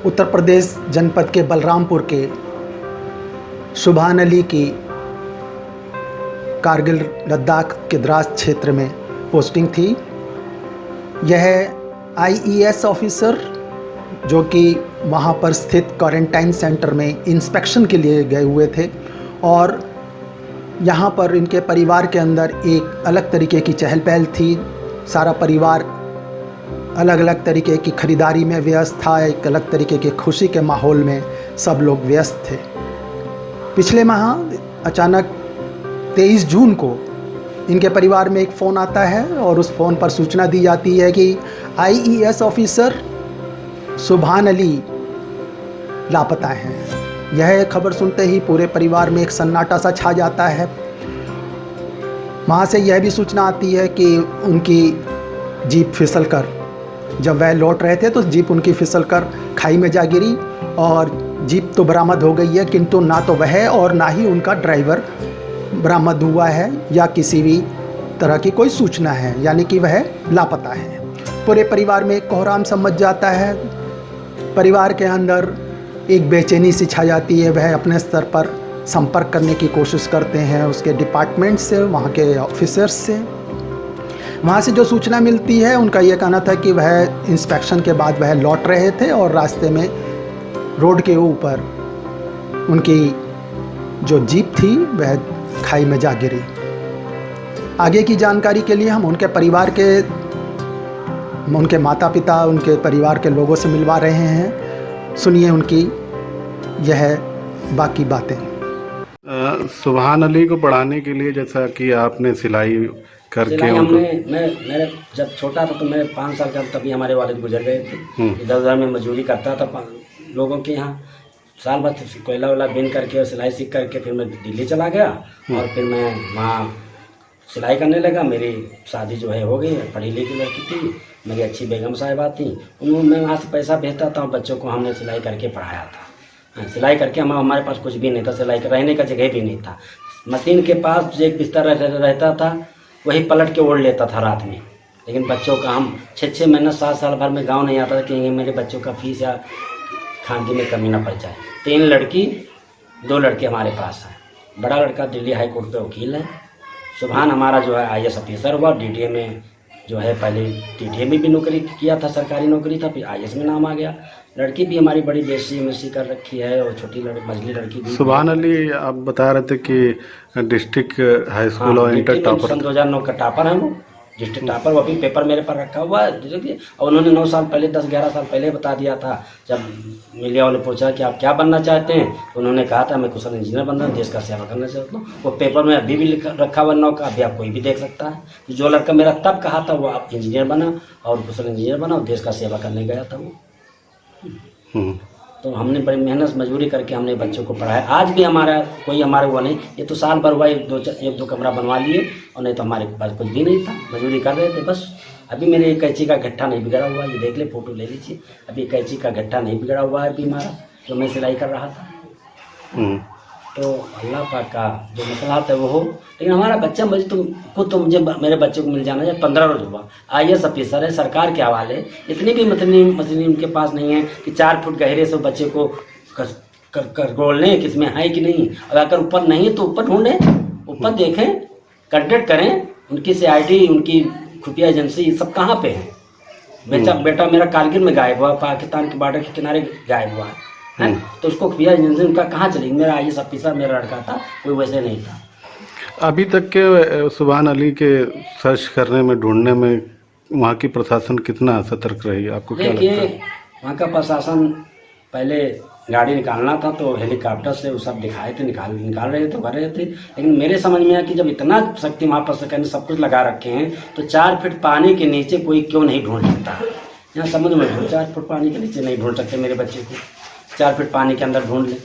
उत्तर प्रदेश जनपद के बलरामपुर के सुभान अली की कारगिल लद्दाख के द्रास क्षेत्र में पोस्टिंग थी। यह आईईएस ऑफिसर जो कि वहाँ पर स्थित क्वारंटाइन सेंटर में इंस्पेक्शन के लिए गए हुए थे और यहाँ पर इनके परिवार के अंदर एक अलग तरीके की चहल पहल थी। सारा परिवार अलग अलग तरीके की खरीदारी में व्यस्त था, एक अलग तरीके के खुशी के माहौल में सब लोग व्यस्त थे। पिछले माह अचानक 23 जून को इनके परिवार में एक फ़ोन आता है और उस फ़ोन पर सूचना दी जाती है कि आईईएस ऑफिसर सुभान अली लापता हैं। यह खबर सुनते ही पूरे परिवार में एक सन्नाटा सा छा जाता है। वहाँ से यह भी सूचना आती है कि उनकी जीप फिसलकर, जब वह लौट रहे थे तो जीप उनकी फिसलकर खाई में जा गिरी और जीप तो बरामद हो गई है, किंतु ना तो वह और ना ही उनका ड्राइवर बरामद हुआ है या किसी भी तरह की कोई सूचना है, यानी कि वह लापता है। पूरे परिवार में एक कोहराम सा मच जाता है। परिवार के अंदर एक बेचैनी सी छा जाती है। वह अपने स्तर पर संपर्क करने की कोशिश करते हैं उसके डिपार्टमेंट से, वहाँ के ऑफिसर्स से। वहाँ से जो सूचना मिलती है, उनका यह कहना था कि वह इंस्पेक्शन के बाद वह लौट रहे थे और रास्ते में रोड के ऊपर उनकी जो जीप थी वह खाई में जा गिरी। आगे की जानकारी के लिए हम उनके परिवार के, उनके माता पिता, उनके परिवार के लोगों से मिलवा रहे हैं। सुनिए उनकी यह बाकी बातें। सुभान अली को पढ़ाने के लिए जैसा कि आपने सिलाई करके हमने मेरे जब छोटा था तो मेरे 5 साल का तभी हमारे वालिद गुजर गए थे। इधर उधर में मजदूरी करता था लोगों के यहाँ। साल भर कोयला वोला बीन करके और सिलाई सीख करके फिर मैं दिल्ली चला गया और फिर मैं वहाँ सिलाई करने लगा। मेरी शादी जो है हो गई है। पढ़ी लिखी लड़की थी, मेरी अच्छी बेगम साहिबा थी। उन्होंने, मैं वहाँ से पैसा भेजता था और बच्चों को हमने सिलाई करके पढ़ाया था। सिलाई करके हमारे पास कुछ भी नहीं था, सिलाई कर रहने का जगह भी नहीं था। मशीन के पास एक बिस्तर रहता था, वही पलट के ओढ़ लेता था रात में। लेकिन बच्चों का हम 6-6 महीना 7 साल भर में गाँव नहीं आता था कि मेरे बच्चों का फीस या खानगी में कमी ना पड़ जाए। 3 लड़की 2 लड़के हमारे पास हैं। बड़ा लड़का दिल्ली हाई कोर्ट पे वकील है। सुभान हमारा जो है आईएएस ऑफिसर हुआ। डीडीए में जो है पहले डीडीए में भी नौकरी किया था, सरकारी नौकरी था, फिर आईएएस में नाम आ गया। लड़की भी हमारी बड़ी बेसी एमएससी कर रखी है और छोटी मझली लड़की भी। सुभान अली आप बता रहे थे कि डिस्ट्रिक्ट हाई स्कूल और इंटर टॉपर, सन 2009 का टॉपर है वो, डिस्ट्रिक्ट टॉपर। वो भी पेपर मेरे पर रखा हुआ है। और उन्होंने 9 साल पहले 10-11 साल पहले बता दिया था। जब मीडिया वाले पूछा कि आप क्या बनना चाहते हैं तो उन्होंने कहा था मैं कुशल इंजीनियर बनना, देश का सेवा करना चाहता हूँ। वो पेपर में अभी भी रखा हुआ 9 का, अभी आप कोई भी देख सकता है। जो लड़का मेरा तब कहा था वो आप इंजीनियर बना और कुशल इंजीनियर बना और देश का सेवा करने गया था वो। तो हमने बड़ी मेहनत मजदूरी करके हमने बच्चों को पढ़ाया। आज भी हमारा कोई हमारे वो नहीं, ये तो साल भर हुआ 1-2 कमरा बनवा लिए और नहीं तो हमारे पास कुछ भी नहीं था, मजदूरी कर रहे थे बस। अभी मेरे एक कैंची का गट्ठा नहीं बिगड़ा हुआ, ये देख ले, फोटो ले लीजिए। अभी कैंची का गट्ठा नहीं बिगड़ा हुआ है अभी हमारा, जो मैं सिलाई कर रहा था। तो अल्लाह पाक का जो मसला है वो हो। लेकिन हमारा बच्चा मुझे मेरे बच्चे को मिल जाना चाहिए। 15 रोज हुआ, आईएएस ऑफिसर है, सरकार के हवाले। इतनी भी मशीन उनके पास नहीं है कि 4 फुट गहरे से बच्चे को गोल लें कि इसमें है कि नहीं। और अगर ऊपर नहीं है तो ऊपर ढूंढें, ऊपर देखें, कंटेक्ट करें। उनकी सीआईडी, उनकी खुफिया एजेंसी सब कहाँ पे है। बेटा मेरा कारगिल में गायब हुआ, पाकिस्तान के बॉर्डर के किनारे गायब हुआ है। तो उसको खुफिया एजेंसी उनका कहाँ चलेगी। मेरा आईएएस ऑफिसर मेरा लड़का था, कोई वैसे नहीं था। अभी तक के सुभान अली के सर्च करने में, ढूंढने में वहाँ की प्रशासन कितना सतर्क रही, आपको क्या लगता है? वहाँ का प्रशासन पहले गाड़ी निकालना था तो हेलीकॉप्टर से वो सब दिखाए थे, निकाल रहे थे, कर रहे थे। लेकिन मेरे समझ में आया कि जब इतना शक्ति वहाँ पर सब कुछ लगा रखे हैं तो 4 फीट पानी के नीचे कोई क्यों नहीं ढूंढ सकता। यहाँ समझ में 4 फुट पानी के नीचे नहीं ढूंढ सकते मेरे बच्चे को, 4 फीट पानी के अंदर ढूंढ ले।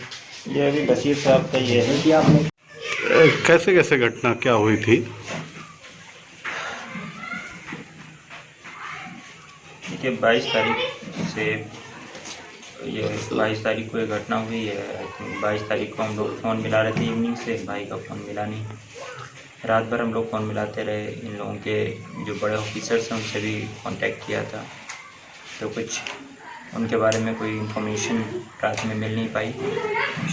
ये भी बशीर साहब का ये है कि आपने कैसे घटना क्या हुई थी? देखिए 22 तारीख से ये 22 तारीख को ये घटना हुई है। 22 तारीख को हम लोग फ़ोन मिला रहे थे इवनिंग से, भाई का फ़ोन मिला नहीं। रात भर हम लोग फ़ोन मिलाते रहे। इन लोगों के जो बड़े ऑफिसर्स हैं उनसे भी कांटेक्ट किया था तो कुछ उनके बारे में कोई इन्फॉर्मेशन रात में मिल नहीं पाई।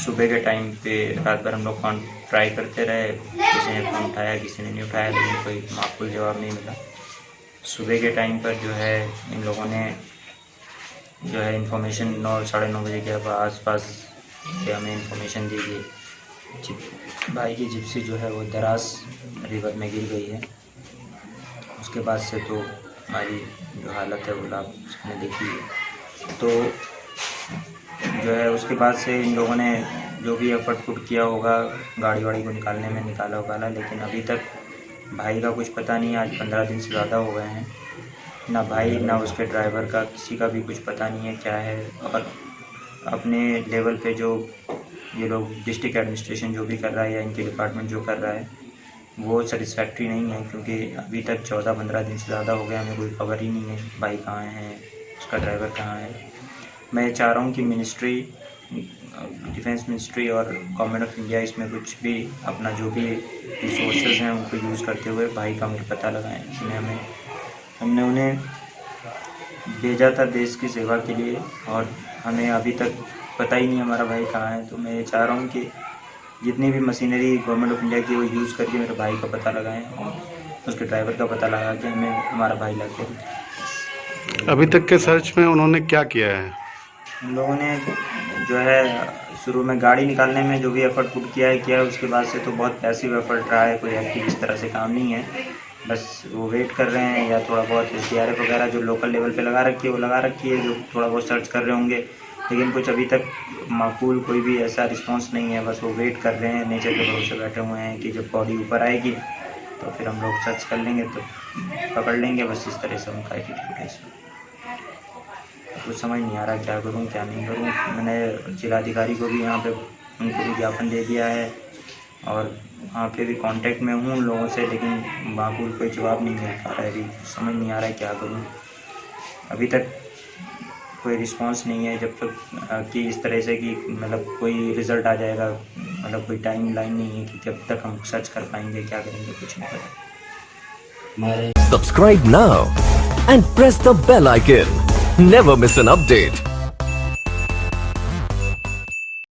सुबह के टाइम पे रात भर हम लोग फ़ोन ट्राई करते रहे, किसी ने फ़ोन उठाया किसी ने नहीं उठाया, लेकिन कोई माकूल जवाब नहीं मिला। सुबह के टाइम पर जो है इन लोगों ने जो है इन्फॉर्मेशन 9 साढ़े 9 बजे के आसपास से हमें इन्फॉर्मेशन दी कि भाई की जिप्सी जो है वो दराज रिवर में गिर गई है। उसके बाद से तो हमारी जो हालत है वो आपने देखी है। तो जो है उसके बाद से इन लोगों ने जो भी एफर्ट पुट किया होगा गाड़ी वाड़ी को निकालने में निकाला उकाला, लेकिन अभी तक भाई का कुछ पता नहीं है। आज 15 दिन से ज़्यादा हो गए हैं, ना भाई ना उसके ड्राइवर का किसी का भी कुछ पता नहीं है क्या है। और अपने लेवल पे जो ये लोग डिस्ट्रिक्ट एडमिनिस्ट्रेशन जो भी कर रहा है या इनके डिपार्टमेंट जो कर रहा है वो सेटिस्फैक्ट्री नहीं है, क्योंकि अभी तक 14-15 दिन से ज़्यादा हो गया, हमें कोई खबर ही नहीं है भाई कहाँ है, उसका ड्राइवर कहाँ है। मैं चाह रहा हूँ कि मिनिस्ट्री, डिफेंस मिनिस्ट्री और गवर्नमेंट ऑफ इंडिया इसमें कुछ भी अपना जो भी रिसोर्सेज हैं उनको यूज़ करते हुए भाई का मुझे पता लगाएं। हमने उन्हें भेजा था देश की सेवा के लिए और हमें अभी तक पता ही नहीं हमारा भाई कहाँ है। तो मैं ये चाह रहा हूँ कि जितनी भी मशीनरी गवर्नमेंट ऑफ इंडिया की वो यूज़ करके मेरे भाई का पता लगाएं और उसके ड्राइवर का पता लगा के हमें हमारा भाई लगे। अभी तक के सर्च में उन्होंने क्या किया है? उन लोगों ने जो है शुरू में गाड़ी निकालने में जो भी एफर्ट पुट किया है, उसके बाद से तो बहुत पैसिव एफर्ट रहा है, कोई एक्टिव इस तरह से काम नहीं है। बस वो वेट कर रहे हैं या थोड़ा बहुत SDRF वगैरह जो लोकल लेवल पे लगा रखी है वो लगा रखी है, जो थोड़ा बहुत सर्च कर रहे होंगे, लेकिन कुछ अभी तक माकूल कोई भी ऐसा रिस्पांस नहीं है। बस वो वेट कर रहे हैं, नेचर के भरोसे बैठे हुए हैं कि जब बॉडी ऊपर आएगी तो फिर हम लोग सर्च कर लेंगे तो पकड़ लेंगे। बस इस तरह से उनका एटीट्यूड है इसमें। कुछ समझ नहीं आ रहा क्या करूं क्या नहीं करूं। मैंने जिलाधिकारी को भी यहाँ पे उनको भी ज्ञापन दे दिया है और वहाँ पे भी कांटेक्ट में हूँ उन लोगों से, लेकिन माकूल कोई जवाब नहीं मिल पा रहा है। अभी समझ नहीं आ रहा है क्या करूँ। अभी तक कोई रिस्पांस नहीं है जब तक कि इस तरह से कि मतलब कोई रिज़ल्ट आ जाएगा, मतलब कोई टाइम लाइन नहीं है कि जब तक हम सर्च कर पाएंगे क्या करेंगे, कुछ नहीं पता। Subscribe now and press the bell icon. Never miss an update.